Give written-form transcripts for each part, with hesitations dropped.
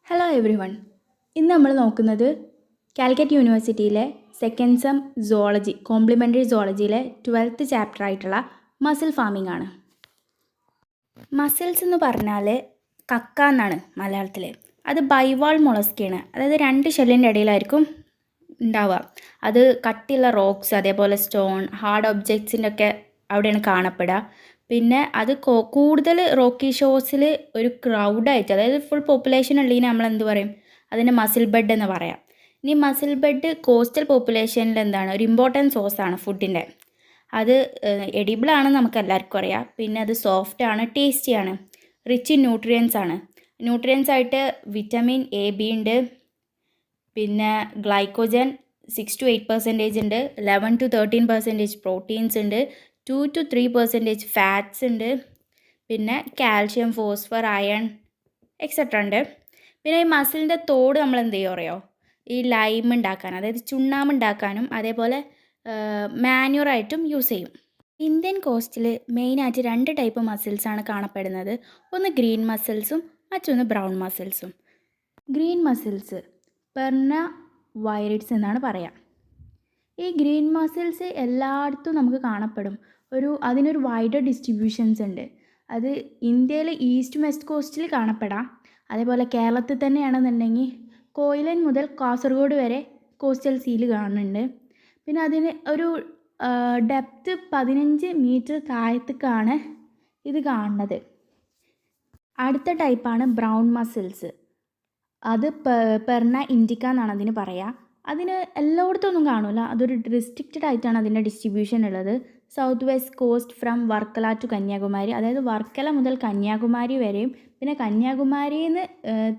Hello every one. ഇന്ന് നമ്മൾ നോക്കുന്നത് കാലിക്കറ്റ് യൂണിവേഴ്സിറ്റിയിലെ സെക്കൻഡ് സെം സോളജി കോംപ്ലിമെൻ്ററി സോളജിയിലെ 12th ചാപ്റ്റർ ആയിട്ടുള്ള മസിൽ ഫാമിംഗ് ആണ്. മസിൽസ് എന്ന് പറഞ്ഞാൽ കക്ക എന്നാണ് മലയാളത്തിൽ. അത് ബൈവാൾ മൊളസ്കയാണ്. അതായത് രണ്ട് ഷെല്ലിൻ്റെ ഇടയിലായിരിക്കും ഉണ്ടാവുക. അത് കട്ടിയുള്ള റോക്സ്, അതേപോലെ സ്റ്റോൺ, ഹാർഡ് ഒബ്ജക്ട്സിൻ്റെ ഒക്കെ അവിടെയാണ് കാണപ്പെടുക. പിന്നെ അത് കൂടുതൽ റോക്കി ഷോസിൽ ഒരു ക്രൗഡായിട്ട്, അതായത് ഫുൾ പോപ്പുലേഷൻ ഉള്ളതിന് നമ്മൾ എന്ത് പറയും, അതിൻ്റെ മസിൽ ബെഡ് എന്ന് പറയാം. ഇനി മസിൽ ബെഡ് കോസ്റ്റൽ പോപ്പുലേഷനിൽ എന്താണ് ഒരു ഇമ്പോർട്ടൻറ്റ് സോഴ്സാണ് ഫുഡിൻ്റെ. അത് എഡിബിളാണെന്ന് നമുക്ക് എല്ലാവർക്കും അറിയാം. പിന്നെ അത് സോഫ്റ്റാണ്, ടേസ്റ്റിയാണ്, റിച്ച് ഇൻ ന്യൂട്രിയൻസ് ആണ്. ന്യൂട്രിയൻസ് ആയിട്ട് വിറ്റമിൻ എ ബി ഉണ്ട്, പിന്നെ ഗ്ലൈക്കോജൻ 6-8% ഉണ്ട്, 11-13% പ്രോട്ടീൻസ് ഉണ്ട്, 2-3% ഫാറ്റ്സ് ഉണ്ട്, പിന്നെ കാൽഷ്യം, ഫോസ്ഫർ, അയൺ എക്സെട്ര ഉണ്ട്. പിന്നെ ഈ മസിലിൻ്റെ തോട് നമ്മൾ എന്ത് ചെയ്യും അറിയോ, ഈ ലൈം ഉണ്ടാക്കാൻ, അതായത് ചുണ്ണാമ്പ് ഉണ്ടാക്കാനും അതേപോലെ മാന്യൂറായിട്ടും യൂസ് ചെയ്യും. ഇന്ത്യൻ കോസ്റ്റിൽ മെയിനായിട്ട് 2 ടൈപ്പ് മസിൽസാണ് കാണപ്പെടുന്നത്. ഒന്ന് ഗ്രീൻ മസിൽസും മറ്റൊന്ന് ബ്രൗൺ മസിൽസും. ഗ്രീൻ മസിൽസ് പെർന വൈറിഡ്സ് എന്നാണ് പറയുക. ഈ ഗ്രീൻ മസിൽസ് എല്ലായിടത്തും നമുക്ക് കാണപ്പെടും. അതിനൊരു വൈഡർ ഡിസ്ട്രിബ്യൂഷൻസ് ഉണ്ട്. അത് ഇന്ത്യയിൽ ഈസ്റ്റ് വെസ്റ്റ് കോസ്റ്റിൽ കാണപ്പെടാം. അതേപോലെ കേരളത്തിൽ തന്നെയാണെന്നുണ്ടെങ്കിൽ കോയിലൻ മുതൽ കാസർഗോഡ് വരെ കോസ്റ്റൽ സീൽ കാണുന്നുണ്ട്. പിന്നെ അതിന് ഒരു ഡെപ്ത് 15 മീറ്റർ താഴത്തേക്കാണ് ഇത് കാണുന്നത്. അടുത്ത ടൈപ്പാണ് ബ്രൗൺ മസിൽസ്. അത് പെർന ഇൻഡിക്ക എന്നാണ് അതിന് പറയുക. അതിന് എല്ലായിടത്തും ഒന്നും കാണില്ല. അതൊരു റിസ്ട്രിക്റ്റഡ് ആയിട്ടാണ് അതിൻ്റെ ഡിസ്ട്രിബ്യൂഷൻ ഉള്ളത്. South west coast from Varkala to Kanyakumari, അതായത് വർക്കല മുതൽ കന്യാകുമാരി വരെയും പിന്നെ കന്യാകുമാരിയിൽ നിന്ന്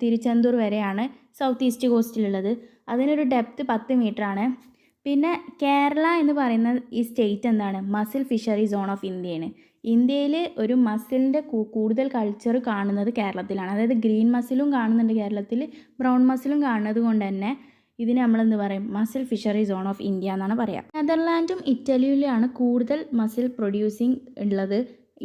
തിരുച്ചെന്തൂർ വരെയാണ് സൗത്ത് ഈസ്റ്റ് കോസ്റ്റിലുള്ളത്. അതിനൊരു ഡെപ്ത് 10 മീറ്ററാണ്. പിന്നെ കേരള എന്ന് പറയുന്ന ഈ സ്റ്റേറ്റ് എന്താണ്, മസിൽ ഫിഷറി സോൺ ഓഫ് ഇന്ത്യയാണ്. ഇന്ത്യയിൽ ഒരു മസിലിൻ്റെ കൂടുതൽ കൾച്ചർ കാണുന്നത് കേരളത്തിലാണ്. അതായത് ഗ്രീൻ മസിലും കാണുന്നുണ്ട് കേരളത്തിൽ, ബ്രൗൺ മസിലും കാണുന്നത് കൊണ്ട് തന്നെ ഇതിനെ നമ്മളെന്ത് പറയും, muscle fishery zone of India എന്നാണ് പറയുക. നെതർലാൻഡും ഇറ്റലിയിലാണ് കൂടുതൽ മസിൽ പ്രൊഡ്യൂസിങ് ഉള്ളത്.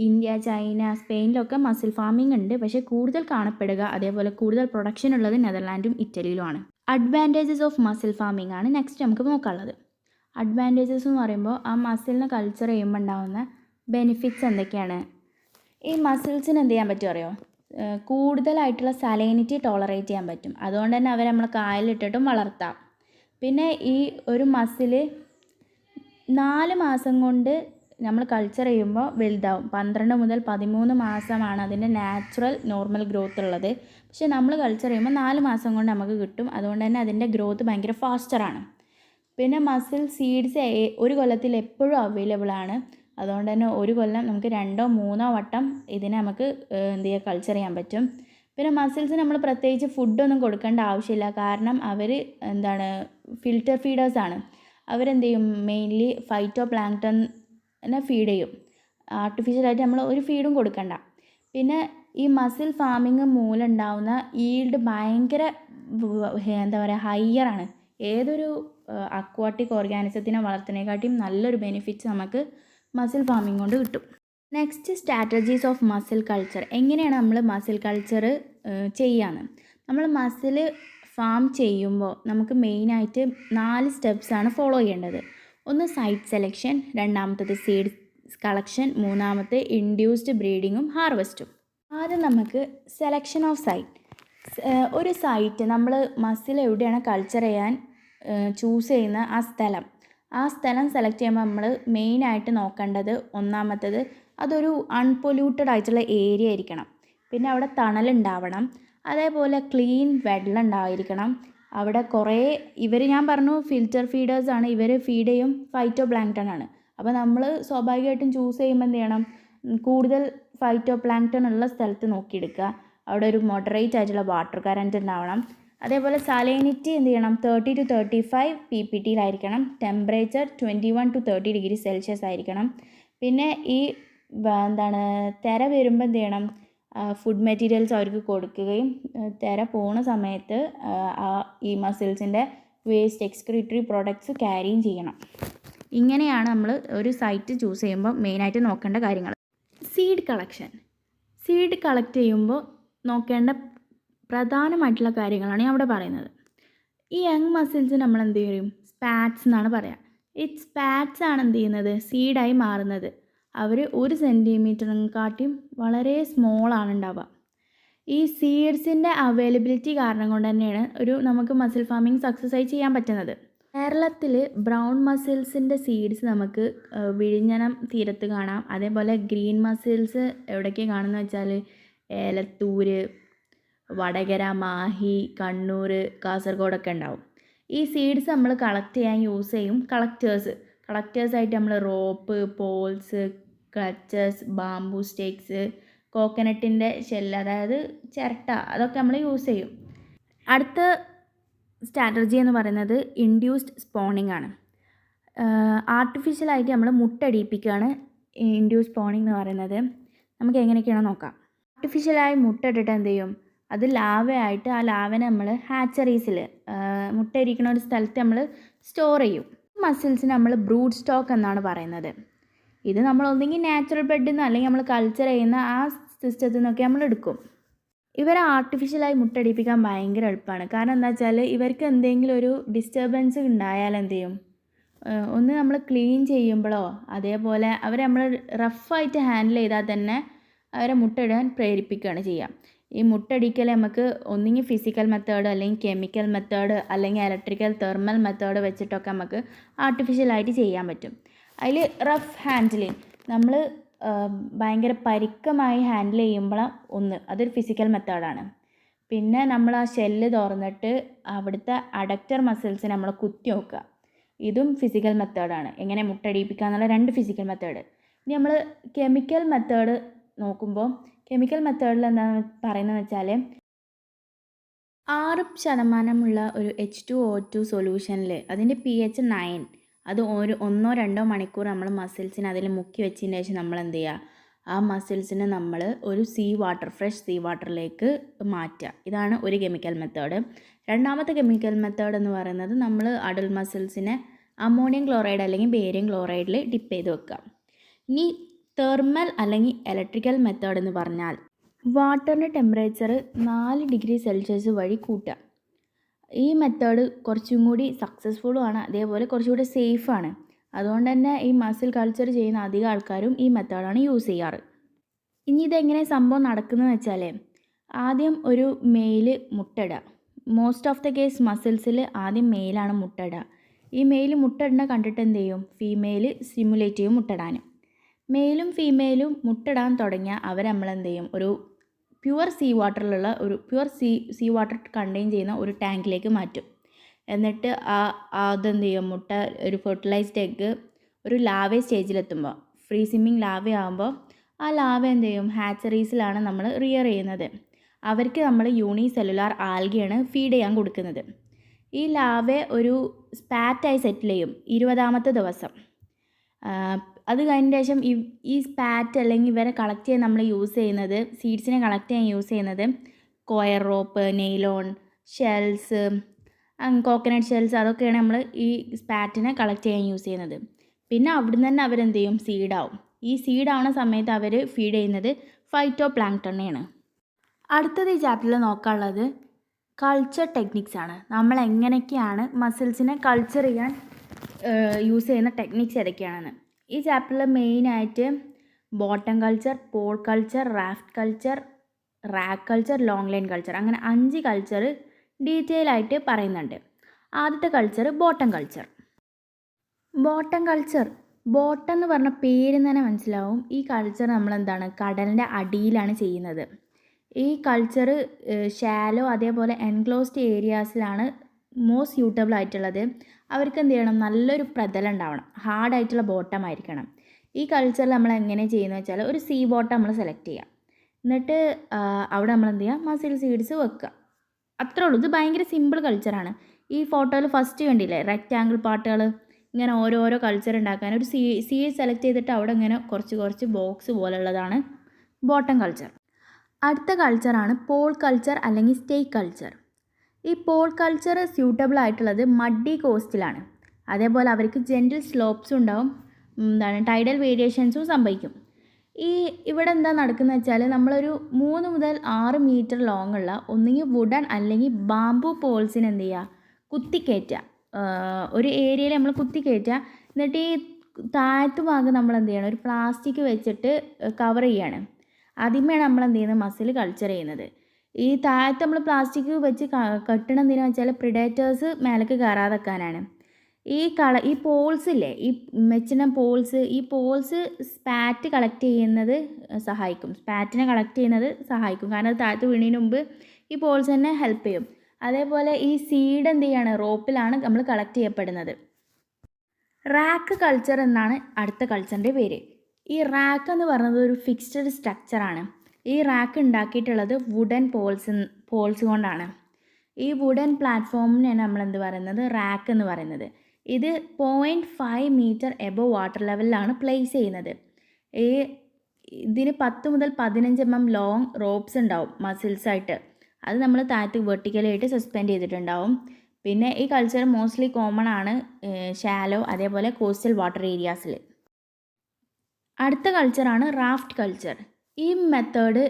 ഇന്ത്യ, ചൈന, സ്പെയിനിലൊക്കെ മസിൽ ഫാമിംഗ് ഉണ്ട്. പക്ഷേ കൂടുതൽ കാണപ്പെടുക, അതേപോലെ കൂടുതൽ പ്രൊഡക്ഷൻ ഉള്ളത് നെതർലാൻഡും ഇറ്റലിയിലുമാണ്. അഡ്വാൻറ്റേജസ് ഓഫ് മസിൽ ഫാമിംഗ് ആണ് നെക്സ്റ്റ് നമുക്ക് നോക്കാനുള്ളത്. അഡ്വാൻറ്റേജസ് എന്ന് പറയുമ്പോൾ ആ മസിലിനെ കൾച്ചർ ചെയ്യുമ്പോൾ ഉണ്ടാകുന്ന ബെനിഫിറ്റ്സ് എന്തൊക്കെയാണ്. ഈ മസിൽസിന് എന്ത് ചെയ്യാൻ പറ്റും അറിയോ, കൂടുതലായിട്ടുള്ള സലൈനിറ്റി ടോളറേറ്റ് ചെയ്യാൻ പറ്റും. അതുകൊണ്ട് തന്നെ അവരെ നമ്മൾ കായലിട്ടിട്ടും വളർത്താം. പിന്നെ ഈ ഒരു മസിൽ 4 മാസം കൊണ്ട് നമ്മൾ കൾച്ചർ ചെയ്യുമ്പോൾ വലുതാവും. 12 മുതൽ 13 മാസമാണ് അതിൻ്റെ നാച്ചുറൽ നോർമൽ ഗ്രോത്ത് ഉള്ളത്. പക്ഷേ നമ്മൾ കൾച്ചർ ചെയ്യുമ്പോൾ 4 മാസം കൊണ്ട് നമുക്ക് കിട്ടും. അതുകൊണ്ട് തന്നെ അതിൻ്റെ ഗ്രോത്ത് ഭയങ്കര ഫാസ്റ്ററാണ്. പിന്നെ മസിൽ സീഡ്സ് ഒരു കൊല്ലത്തിൽ എപ്പോഴും അവൈലബിൾ ആണ്. അതുകൊണ്ട് തന്നെ ഒരു കൊല്ലം നമുക്ക് 2-3 വട്ടം ഇതിനെ നമുക്ക് എന്ത് ചെയ്യുക, കൾച്ചർ ചെയ്യാൻ പറ്റും. പിന്നെ മസിൽസ് നമ്മൾ പ്രത്യേകിച്ച് ഫുഡൊന്നും കൊടുക്കേണ്ട ആവശ്യമില്ല. കാരണം അവർ എന്താണ് ഫിൽറ്റർ ഫീഡേഴ്സാണ്. അവരെന്ത് ചെയ്യും, മെയിൻലി ഫൈറ്റോ പ്ലാങ്ക്ടനെ ഫീഡ് ചെയ്യും. ആർട്ടിഫിഷ്യലായിട്ട് നമ്മൾ ഒരു ഫീഡും കൊടുക്കണ്ട. പിന്നെ ഈ മസിൽ ഫാമിങ് മൂലം ഉണ്ടാവുന്ന ഈൽഡ് ഭയങ്കര എന്താ പറയുക, ഹയ്യറാണ്. ഏതൊരു അക്വാട്ടിക് ഓർഗാനിസത്തിനെ വളർത്തുന്നതിനെക്കാട്ടിയും നല്ലൊരു ബെനിഫിറ്റ്സ് നമുക്ക് മസിൽ ഫാമിംഗ് കൊണ്ട് കിട്ടും. Next strategies of muscle culture. എങ്ങനെയാണ് നമ്മൾ മസിൽ കൾച്ചർ ചെയ്യാന്ന്. നമ്മൾ മസിൽ ഫാം ചെയ്യുമ്പോൾ നമുക്ക് മെയിനായിട്ട് 4 സ്റ്റെപ്സാണ് ഫോളോ ചെയ്യേണ്ടത്. ഒന്ന് സൈറ്റ് സെലക്ഷൻ, രണ്ടാമത്തത് സീഡ് കളക്ഷൻ, മൂന്നാമത്തെ ഇൻഡ്യൂസ്ഡ് ബ്രീഡിങ്ങും ഹാർവെസ്റ്റും. ആദ്യം നമുക്ക് സെലക്ഷൻ ഓഫ് സൈറ്റ്. ഒരു സൈറ്റ് നമ്മൾ മസിൽ എവിടെയാണ് കൾച്ചർ ചെയ്യാൻ ചൂസ് ചെയ്യുന്ന ആ സ്ഥലം സെലക്ട് ചെയ്യുമ്പോൾ നമ്മൾ മെയിനായിട്ട് നോക്കേണ്ടത്, ഒന്നാമത്തത് അതൊരു അൺപൊല്യൂട്ടഡ് ആയിട്ടുള്ള ഏരിയ ആയിരിക്കണം. പിന്നെ അവിടെ തണലുണ്ടാവണം. അതേപോലെ ക്ലീൻ വെള്ളം ഉണ്ടായിരിക്കണം. അവിടെ കുറേ ഞാൻ പറഞ്ഞു ഫിൽറ്റർ ഫീഡേഴ്സാണ്. ഇവർ ഫീഡ് ചെയ്യും ഫൈറ്റോ പ്ലാങ്ക്ടൺ ആണ്. അപ്പോൾ നമ്മൾ സ്വാഭാവികമായിട്ടും ചൂസ് ചെയ്യുമ്പോൾ എന്ത് ചെയ്യണം, കൂടുതൽ ഫൈറ്റോ പ്ലാങ്ക്ടൺ ഉള്ള സ്ഥലത്ത് നോക്കിയെടുക്കുക. അവിടെ ഒരു മോഡറേറ്റ് ആയിട്ടുള്ള വാട്ടർ കറൻറ്റ് ഉണ്ടാവണം. അതേപോലെ സലൈനിറ്റി എന്ത് ചെയ്യണം, 30-35 PPTയിലായിരിക്കണം. ടെമ്പറേച്ചർ 21-30 ഡിഗ്രി സെൽഷ്യസ് ആയിരിക്കണം. പിന്നെ ഈ തിര വരുമ്പോൾ എന്ത് ചെയ്യണം, ഫുഡ് മെറ്റീരിയൽസ് അവർക്ക് കൊടുക്കുകയും തിര പോണ സമയത്ത് ഈ മസിൽസിൻ്റെ വേസ്റ്റ് എക്സ്ക്രീറ്ററി പ്രോഡക്ട്സ് ക്യാരിയും ചെയ്യണം. ഇങ്ങനെയാണ് നമ്മൾ ഒരു സൈറ്റ് ചൂസ് ചെയ്യുമ്പോൾ മെയിനായിട്ട് നോക്കേണ്ട കാര്യങ്ങൾ. Seed collection. സീഡ് കളക്ട് ചെയ്യുമ്പോൾ നോക്കേണ്ട പ്രധാനമായിട്ടുള്ള കാര്യങ്ങളാണ് ഞാൻ അവിടെ പറയുന്നത്. ഈ യങ് മസിൽസ് നമ്മൾ എന്ത് ചെയ്യും? സ്പാറ്റ്സ് എന്നാണ് പറയുക. ഈ സ്പാറ്റ്സ് ആണ് എന്ത് ചെയ്യുന്നത്? സീഡായി മാറുന്നത്. അവർ 1 സെൻറ്റിമീറ്ററിനെക്കാട്ടിയും വളരെ സ്മോളാണ് ഉണ്ടാവുക. ഈ സീഡ്സിൻ്റെ അവൈലബിലിറ്റി കാരണം കൊണ്ട് തന്നെയാണ് നമുക്ക് മസിൽ ഫാമിംഗ് സക്സസ് ആയി ചെയ്യാൻ പറ്റുന്നത്. കേരളത്തിൽ ബ്രൗൺ മസിൽസിൻ്റെ സീഡ്സ് നമുക്ക് വിഴിഞ്ഞനം തീരത്ത് കാണാം. അതേപോലെ ഗ്രീൻ മസിൽസ് എവിടേക്കാണ് കാണുന്നത് വെച്ചാൽ ഏലത്തൂർ, വടകര, മാഹി, കണ്ണൂർ, കാസർഗോഡൊക്കെ ഉണ്ടാവും. ഈ സീഡ്സ് നമ്മൾ കളക്ട് ചെയ്യാൻ യൂസ് ചെയ്യും കളക്ടേഴ്സായിട്ട് നമ്മൾ rope, poles, clutchers, bamboo stakes, കോക്കനട്ടിൻ്റെ ഷെല്ല്, അതായത് ചിരട്ട, അതൊക്കെ നമ്മൾ യൂസ് ചെയ്യും. അടുത്ത സ്ട്രാറ്റജി എന്ന് പറയുന്നത് ഇൻഡ്യൂസ്ഡ് സ്പോണിംഗ് ആണ്. ആർട്ടിഫിഷ്യലായിട്ട് നമ്മൾ മുട്ടടിപ്പിക്കുകയാണ് ഇൻഡ്യൂസ് സ്പോണിംഗ് എന്ന് പറയുന്നത്. നമുക്ക് എങ്ങനെയൊക്കെയാണോ നോക്കാം. ആർട്ടിഫിഷ്യലായി മുട്ടയിട്ടിട്ട് എന്ത് ചെയ്യും? അത് ലാവയായിട്ട് ആ ലാവനെ നമ്മൾ ഹാച്ചറീസിൽ മുട്ടയിരിക്കുന്ന ഒരു സ്ഥലത്ത് നമ്മൾ സ്റ്റോർ ചെയ്യും. മസിൽസിന് നമ്മൾ ബ്രൂഡ് സ്റ്റോക്ക് എന്നാണ് പറയുന്നത്. ഇത് നമ്മൾ ഒന്നെങ്കിൽ നാച്ചുറൽ ബ്രെഡിൽ നിന്ന് അല്ലെങ്കിൽ നമ്മൾ കൾച്ചർ ചെയ്യുന്ന ആ സിസ്റ്റത്തിൽ നിന്നൊക്കെ നമ്മൾ എടുക്കും. ഇവരെ ആർട്ടിഫിഷ്യലായി മുട്ടടിപ്പിക്കാൻ ഭയങ്കര എളുപ്പമാണ്. കാരണം എന്താ വെച്ചാൽ ഇവർക്ക് എന്തെങ്കിലും ഒരു ഡിസ്റ്റർബൻസ് ഉണ്ടായാൽ എന്ത് ചെയ്യും? ഒന്ന് നമ്മൾ ക്ലീൻ ചെയ്യുമ്പോഴോ അതേപോലെ അവരെ നമ്മൾ റഫായിട്ട് ഹാൻഡിൽ ചെയ്താൽ തന്നെ അവരെ മുട്ടയിടാൻ പ്രേരിപ്പിക്കുകയാണ് ചെയ്യുക. ഈ മുട്ടടിക്കൽ നമുക്ക് ഒന്നുകിൽ ഫിസിക്കൽ മെത്തേഡ് അല്ലെങ്കിൽ കെമിക്കൽ മെത്തേഡ് അല്ലെങ്കിൽ ഇലക്ട്രിക്കൽ തെർമൽ മെത്തേഡ് വെച്ചിട്ടൊക്കെ നമുക്ക് ആർട്ടിഫിഷ്യലായിട്ട് ചെയ്യാൻ പറ്റും. അതിൽ റഫ് ഹാൻഡിലിങ് നമ്മൾ ഭയങ്കര പരുക്കമായി ഹാൻഡിൽ ചെയ്യുമ്പോൾ അതൊരു ഫിസിക്കൽ മെത്തേഡാണ്. പിന്നെ നമ്മൾ ആ ഷെല്ല് തുറന്നിട്ട് അവിടുത്തെ അഡക്റ്റർ മസിൽസിനെ നമ്മൾ കുത്തി നോക്കുക, ഇതും ഫിസിക്കൽ മെത്തേഡാണ്. എങ്ങനെ മുട്ടടിപ്പിക്കുക എന്നുള്ള 2 ഫിസിക്കൽ മെത്തേഡ്. ഇനി നമ്മൾ കെമിക്കൽ മെത്തേഡ് നോക്കുമ്പോൾ കെമിക്കൽ മെത്തേഡിൽ എന്താണെന്ന് പറയുന്നതെന്ന് വെച്ചാൽ 6% ഒരു H2O2 സൊല്യൂഷനിൽ അതിൻ്റെ pH 9, അത് 1-2 മണിക്കൂർ നമ്മൾ മസിൽസിന് അതിൽ മുക്കി വെച്ചതിന് ശേഷം നമ്മൾ എന്ത് ചെയ്യുക? ആ മസിൽസിനെ നമ്മൾ ഒരു ഫ്രഷ് സീ വാട്ടറിലേക്ക് മാറ്റുക. ഇതാണ് ഒരു കെമിക്കൽ മെത്തേഡ്. രണ്ടാമത്തെ കെമിക്കൽ മെത്തേഡ് എന്ന് പറയുന്നത് നമ്മൾ അഡൽട്ട് മസിൽസിനെ അമോണിയം ക്ലോറൈഡ് അല്ലെങ്കിൽ ബേരിയം ക്ലോറൈഡിൽ ഡിപ്പ് ചെയ്ത് വെക്കുക. ഇനി തെർമൽ അല്ലെങ്കിൽ ഇലക്ട്രിക്കൽ മെത്തേഡ് എന്ന് പറഞ്ഞാൽ വാട്ടറിൻ്റെ ടെമ്പറേച്ചർ 4 ഡിഗ്രി സെൽഷ്യസ് വഴി കൂട്ടുക. ഈ മെത്തേഡ് കുറച്ചും കൂടി സക്സസ്ഫുള്ളുമാണ്, അതേപോലെ കുറച്ചുകൂടി സേഫാണ്. അതുകൊണ്ട് തന്നെ ഈ മസിൽ കൾച്ചർ ചെയ്യുന്ന അധികം ആൾക്കാരും ഈ മെത്തേഡാണ് യൂസ് ചെയ്യാറ്. ഇനി ഇതെങ്ങനെ സംഭവം നടക്കുന്നതെന്ന് വെച്ചാൽ ആദ്യം ഒരു മെയില് മുട്ടയിടുക. മോസ്റ്റ് ഓഫ് ദ കേസ് മസിൽസിൽ ആദ്യം മെയിലാണ് മുട്ടയിടുക. ഈ മെയിൽ മുട്ടയിടുന്ന കണ്ടിട്ട് എന്ത് ചെയ്യും? ഫീമെയിൽ സ്റ്റിമുലേറ്റ് ചെയ്യും മുട്ടയിടാനും. മെയിലും ഫീമെയിലും മുട്ടയിടാൻ തുടങ്ങിയാൽ അവർ നമ്മളെന്ത് ചെയ്യും? ഒരു പ്യുവർ സീ വാട്ടർ കണ്ടെയ്ൻ ചെയ്യുന്ന ഒരു ടാങ്കിലേക്ക് മാറ്റും. എന്നിട്ട് അതെന്ത് ചെയ്യും? മുട്ട ഒരു ഫെർട്ടിലൈസ്ഡ് എഗ്ഗ് ഒരു ലാവേ സ്റ്റേജിലെത്തുമ്പോൾ, ഫ്രീ സ്വിമ്മിങ് ലാവ ആകുമ്പോൾ ആ ലാവ എന്ത് ചെയ്യും? ഹാച്ചറീസിലാണ് നമ്മൾ റിയർ ചെയ്യുന്നത്. അവർക്ക് നമ്മൾ യൂണിസെല്ലുലാർ ആൽഗയാണ് ഫീഡ് ചെയ്യാൻ കൊടുക്കുന്നത്. ഈ ലാവെ ഒരു സ്പാറ്റായി സെറ്റിൽ ചെയ്യും 20ാമത്തെ ദിവസം. അത് കഴിഞ്ഞ ശേഷം ഈ സ്പാറ്റ് അല്ലെങ്കിൽ ഇവരെ കളക്ട് ചെയ്യാൻ നമ്മൾ യൂസ് ചെയ്യുന്നത്, സീഡ്സിനെ കളക്ട് ചെയ്യാൻ യൂസ് ചെയ്യുന്നത് coir rope, nylon, shells, coconut shells, അതൊക്കെയാണ് നമ്മൾ ഈ സ്പാറ്റിനെ കളക്ട് ചെയ്യാൻ യൂസ് ചെയ്യുന്നത്. പിന്നെ അവിടുന്ന് തന്നെ അവരെന്ത് ചെയ്യും? സീഡാവും. ഈ സീഡാവുന്ന സമയത്ത് അവർ ഫീഡ് ചെയ്യുന്നത് ഫൈറ്റോ പ്ലാങ്ക്ടണിനെയാണ്. അടുത്തത് ഈ ചാപ്റ്ററിൽ നോക്കാനുള്ളത് കൾച്ചർ ടെക്നിക്സ് ആണ്. നമ്മൾ എങ്ങനെയൊക്കെയാണ് മസിൽസിനെ കൾച്ചർ ചെയ്യാൻ യൂസ് ചെയ്യുന്ന ടെക്നിക്സ് ഏതൊക്കെയാണെന്ന്. ഈ ചാപ്റ്ററിൽ മെയിനായിട്ട് bottom culture, pole culture, raft culture, rack culture, long line culture, അങ്ങനെ 5 കൾച്ചർ ഡീറ്റെയിൽ ആയിട്ട് പറയുന്നുണ്ട്. ആദ്യത്തെ കൾച്ചർ ബോട്ടം കൾച്ചർ. ബോട്ടം എന്ന് പറഞ്ഞ പേര് തന്നെ മനസ്സിലാവും. ഈ കൾച്ചർ നമ്മളെന്താണ്? കടലിൻ്റെ അടിയിലാണ് ചെയ്യുന്നത്. ഈ കൾച്ചർ ഷാലോ അതേപോലെ എൻക്ലോസ്ഡ് ഏരിയാസിലാണ് മോസ്റ്റ് സ്യൂട്ടബിൾ ആയിട്ടുള്ളത്. അവർക്ക് എന്ത് ചെയ്യണം? നല്ലൊരു പ്രതലം ഉണ്ടാവണം, ഹാർഡായിട്ടുള്ള ബോട്ടം ആയിരിക്കണം. ഈ കൾച്ചറിൽ നമ്മൾ എങ്ങനെ ചെയ്യുന്നത് വെച്ചാൽ ഒരു സീ ബോട്ടം നമ്മൾ സെലക്ട് ചെയ്യുക. എന്നിട്ട് അവിടെ നമ്മൾ എന്ത് ചെയ്യുക? മസിൽ സീഡ്സ് വെക്കുക. അത്രേ ഉള്ളൂ. ഇത് ഭയങ്കര സിമ്പിൾ കൾച്ചറാണ്. ഈ ഫോട്ടോയിൽ ഫസ്റ്റ് കണ്ടില്ലേ റെക്റ്റാങ്കിൾ പാർട്ടുകൾ, ഇങ്ങനെ ഓരോരോ കൾച്ചർ ഉണ്ടാക്കാൻ ഒരു സീഡ് സെലക്ട് ചെയ്തിട്ട് അവിടെ ഇങ്ങനെ കുറച്ച് ബോക്സ് പോലുള്ളതാണ് ബോട്ടം കൾച്ചർ. അടുത്ത കൾച്ചറാണ് പോൾ കൾച്ചർ അല്ലെങ്കിൽ സ്റ്റേക്ക് കൾച്ചർ. ഈ പോൾ കൾച്ചർ സ്യൂട്ടബിൾ ആയിട്ടുള്ളത് മഡി കോസ്റ്റിലാണ്. അതേപോലെ അവർക്ക് ജെൻറ്റിൽ സ്ലോപ്സും ഉണ്ടാവും, ടൈഡൽ വേരിയേഷൻസും സംഭവിക്കും. ഇവിടെ എന്താ നടക്കുന്നത് വെച്ചാൽ നമ്മളൊരു 3 മുതൽ 6 മീറ്റർ ലോങ് ഉള്ള ഒന്നുകിൽ വുഡൻ അല്ലെങ്കിൽ ബാംബു പോൾസിന് എന്ത് ചെയ്യുക, കുത്തിക്കയറ്റുക. ഒരു ഏരിയയിൽ നമ്മൾ കുത്തിക്കയറ്റുക. എന്നിട്ട് ഈ താഴത്ത് ഭാഗം നമ്മൾ എന്ത് ചെയ്യണം, ഒരു പ്ലാസ്റ്റിക് വെച്ചിട്ട് കവർ ചെയ്യാണ്. ആദ്യമേയാണ് നമ്മൾ എന്ത് ചെയ്യുന്നത്, മസിൽ കൾച്ചർ ചെയ്യുന്നത്. ഈ താഴത്ത് നമ്മൾ പ്ലാസ്റ്റിക് വെച്ച് കെട്ടണം എന്തിനാണെന്ന് വെച്ചാൽ പ്രിഡേറ്റേഴ്സ് മേലേക്ക് കയറാതെക്കാനാണ്. ഈ പോൾസ് ഇല്ലേ, ഈ മെച്ചിന പോൾസ്, ഈ പോൾസ് സ്പാറ്റ് കളക്ട് ചെയ്യുന്നത് സഹായിക്കും. സ്പാറ്റിനെ കളക്ട് ചെയ്യുന്നത് സഹായിക്കും. കാരണം അത് താഴത്ത് വീണതിന് മുമ്പ് ഈ പോൾസ് തന്നെ ഹെൽപ്പ് ചെയ്യും. അതേപോലെ ഈ സീഡ് എന്ത് ചെയ്യാണ്, റോപ്പിലാണ് നമ്മൾ കളക്ട് ചെയ്യപ്പെടുന്നത്. റാക്ക് കൾച്ചർ എന്നാണ് അടുത്ത കൾച്ചറിൻ്റെ പേര്. ഈ റാക്ക് എന്ന് പറയുന്നത് ഒരു ഫിക്സ്ഡ് സ്ട്രക്ചറാണ്. ഈ റാക്ക് ഉണ്ടാക്കിയിട്ടുള്ളത് വുഡൻ പോൾസ് കൊണ്ടാണ്. ഈ വുഡൻ പ്ലാറ്റ്ഫോമിനെയാണ് നമ്മൾ എന്ത് പറയുന്നത്, റാക്ക് എന്ന് പറയുന്നത്. ഇത് 0.5 മീറ്റർ എബോവ് വാട്ടർ ലെവലിലാണ് പ്ലേസ് ചെയ്യുന്നത്. ഇതിന് 10 മുതൽ 15 mm ലോങ് റോപ്സ് ഉണ്ടാവും മസിൽസായിട്ട്. അത് നമ്മൾ താഴത്ത് വെർട്ടിക്കലായിട്ട് സസ്പെൻഡ് ചെയ്തിട്ടുണ്ടാവും. പിന്നെ ഈ കൾച്ചർ മോസ്റ്റ്ലി കോമൺ ആണ് ഷാലോ അതേപോലെ കോസ്റ്റൽ വാട്ടർ ഏരിയാസിൽ. അടുത്ത കൾച്ചറാണ് റാഫ്റ്റ് കൾച്ചർ. ഈ മെത്തേഡ്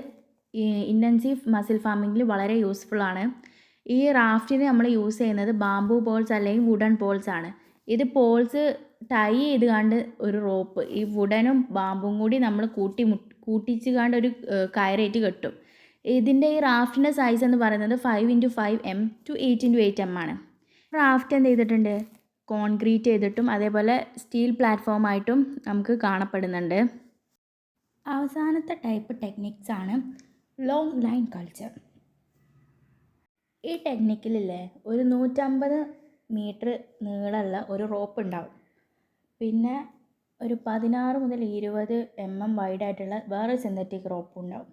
ഇൻറ്റൻസീവ് മസിൽ ഫാമിങ്ങിൽ വളരെ യൂസ്ഫുൾ ആണ്. ഈ റാഫ്റ്റിന് നമ്മൾ യൂസ് ചെയ്യുന്നത് ബാംബു പോൾസ് അല്ലെങ്കിൽ വുഡൻ പോൾസ് ആണ്. ഇത് പോൾസ് ടൈ ചെയ്ത് കണ്ട് ഒരു റോപ്പ്, ഈ വുഡനും ബാമ്പും കൂടി നമ്മൾ കൂട്ടിച്ച് കണ്ട് ഒരു കയറേറ്റ് കെട്ടും. ഇതിൻ്റെ ഈ റാഫ്റ്റിൻ്റെ സൈസ് എന്ന് പറയുന്നത് 5x5 m to 8x8 m ആണ്. റാഫ്റ്റ് എന്ത് ചെയ്തിട്ടുണ്ട്, കോൺക്രീറ്റ് ചെയ്തിട്ടും അതേപോലെ സ്റ്റീൽ പ്ലാറ്റ്ഫോമായിട്ടും നമുക്ക് കാണപ്പെടുന്നുണ്ട്. അവസാനത്തെ ടൈപ്പ് ടെക്നിക്സ് ആണ് ലോങ് ലൈൻ കൾച്ചർ. ഈ ടെക്നിക്കിലില്ലേ ഒരു 150 മീറ്റർ നീളമുള്ള ഒരു റോപ്പ് ഉണ്ടാവും. പിന്നെ ഒരു 16 മുതൽ 20 mm വൈഡായിട്ടുള്ള വേറെ സിന്തറ്റിക് റോപ്പ് ഉണ്ടാവും.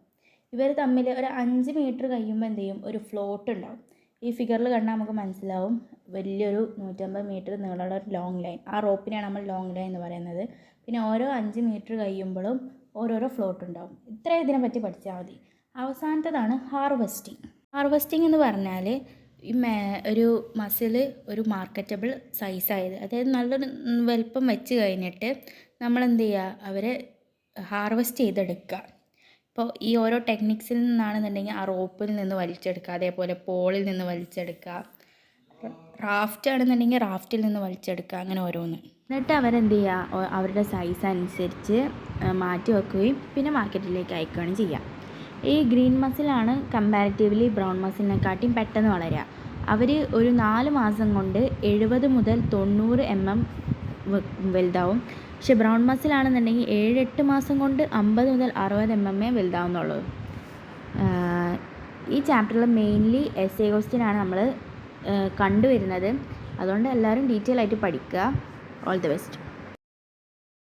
ഇവർ തമ്മിൽ ഒരു 5 മീറ്റർ കഴിയുമ്പോൾ എന്ത് ചെയ്യും, ഒരു ഫ്ലോട്ട് ഉണ്ടാവും. ഈ ഫിഗറിൽ കണ്ടാൽ നമുക്ക് മനസ്സിലാവും വലിയൊരു 150 മീറ്റർ നീളമുള്ള ഒരു ലോങ് ലൈൻ. ആ റോപ്പിനെയാണ് നമ്മൾ ലോങ് ലൈൻ എന്ന് പറയുന്നത്. പിന്നെ ഓരോ 5 മീറ്റർ കഴിയുമ്പോഴും ഓരോരോ ഫ്ലോട്ട് ഉണ്ടാവും. ഇത്രയും ഇതിനെപ്പറ്റി പഠിച്ചാൽ മതി. അവസാനത്തേതാണ് ഹാർവെസ്റ്റിംഗ്. ഹാർവെസ്റ്റിംഗ് എന്ന് പറഞ്ഞാൽ ഒരു മസിൽ ഒരു മാർക്കറ്റബിൾ സൈസായത്, അതായത് നല്ലൊരു വലിപ്പം വെച്ച് കഴിഞ്ഞിട്ട് നമ്മൾ എന്ത് ചെയ്യുക, അവരെ ഹാർവെസ്റ്റ് ചെയ്തെടുക്കുക. ഇപ്പോൾ ഈ ഓരോ ടെക്നിക്സിൽ നിന്നാണെന്നുണ്ടെങ്കിൽ ആ റോപ്പിൽ നിന്ന് വലിച്ചെടുക്കുക, അതേപോലെ പോളിൽ നിന്ന് വലിച്ചെടുക്കുക, റാഫ്റ്റ് ആണെന്നുണ്ടെങ്കിൽ റാഫ്റ്റിൽ നിന്ന് വലിച്ചെടുക്കുക, അങ്ങനെ ഓരോന്ന്. എന്നിട്ട് അവരെന്ത് ചെയ്യുക, അവരുടെ സൈസ് അനുസരിച്ച് മാറ്റി വെക്കുകയും പിന്നെ മാർക്കറ്റിലേക്ക് അയക്കുകയാണ് ചെയ്യുക. ഈ ഗ്രീൻ മസിലാണ് കമ്പാരിറ്റീവ്ലി ബ്രൗൺ മസിലിനെക്കാട്ടിയും പെട്ടെന്ന് വളരുക. അവർ ഒരു 4 മാസം കൊണ്ട് 70 മുതൽ 90 mm വലുതാവും. പക്ഷെ ബ്രൗൺ മസിലാണെന്നുണ്ടെങ്കിൽ 7-8 മാസം കൊണ്ട് 50 മുതൽ 60 mm വലുതാവുന്നുള്ളൂ. ഈ ചാപ്റ്ററിൽ മെയിൻലി എസ്സേ ക്വസ്റ്റ്യൻ ആണ് നമ്മൾ കണ്ടുവരുന്നത്. അതുകൊണ്ട് എല്ലാവരും ഡീറ്റെയിൽ ആയിട്ട് പഠിക്കുക. All the best.